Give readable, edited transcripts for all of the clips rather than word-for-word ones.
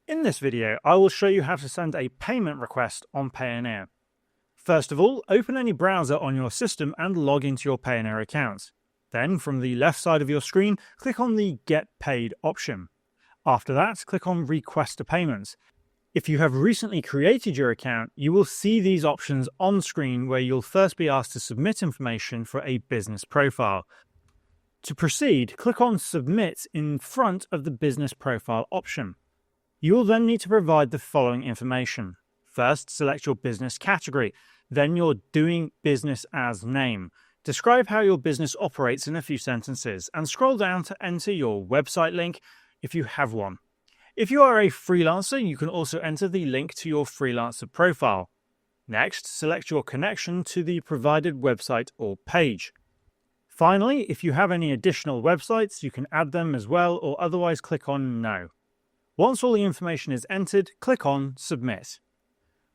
In this video, I will show you how to send a payment request on Payoneer. First of all, open any browser on your system and log into your Payoneer account. Then, from the left side of your screen, click on the Get Paid option. After that, click on Request a Payment. If you have recently created your account, you will see these options on screen where you'll first be asked to submit information for a business profile. To proceed, click on Submit in front of the Business Profile option. You will then need to provide the following information. First, select your business category, then your Doing Business As name. Describe how your business operates in a few sentences, and scroll down to enter your website link if you have one. If you are a freelancer, you can also enter the link to your freelancer profile. Next, select your connection to the provided website or page. Finally, if you have any additional websites, you can add them as well, or otherwise click on No. Once all the information is entered, click on Submit.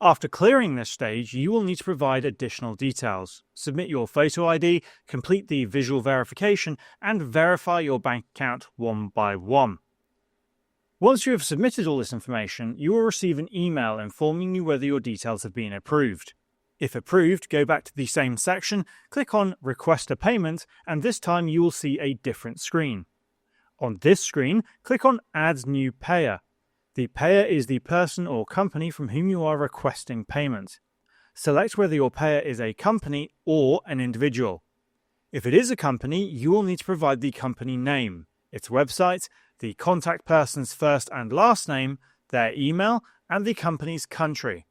After clearing this stage, you will need to provide additional details. Submit your photo ID, complete the visual verification, and verify your bank account one by one. Once you have submitted all this information, you will receive an email informing you whether your details have been approved. If approved, go back to the same section, click on Request a Payment, and this time you will see a different screen. On this screen, click on Add New Payer. The payer is the person or company from whom you are requesting payment. Select whether your payer is a company or an individual. If it is a company, you will need to provide the company name, its website, the contact person's first and last name, their email, and the company's country.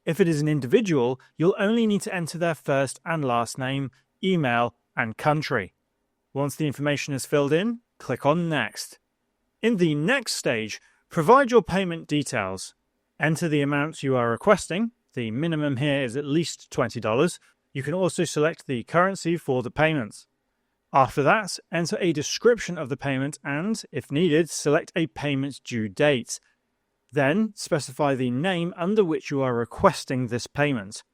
If it is an individual, you'll only need to enter their first and last name, email, and country. Once the information is filled in, click on Next. In the next stage, provide your payment details. Enter the amount you are requesting. The minimum here is at least $20. You can also select the currency for the payment. After that, enter a description of the payment and, if needed, select a payment due date. Then, specify the name under which you are requesting this payment.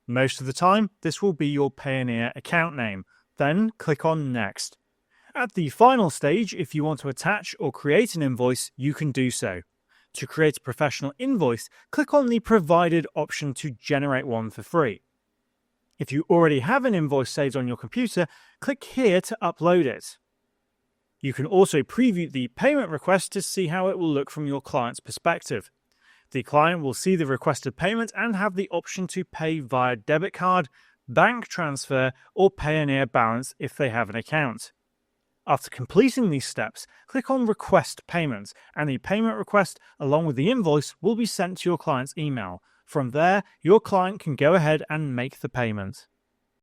Most of the time, this will be your Payoneer account name. Then, click on Next. At the final stage, if you want to attach or create an invoice, you can do so. To create a professional invoice, click on the Provided option to generate one for free. If you already have an invoice saved on your computer, click here to upload it. You can also preview the payment request to see how it will look from your client's perspective. The client will see the requested payment and have the option to pay via debit card, bank transfer, or Payoneer balance if they have an account. After completing these steps, click on Request Payment, and the payment request along with the invoice will be sent to your client's email. From there, your client can go ahead and make the payment.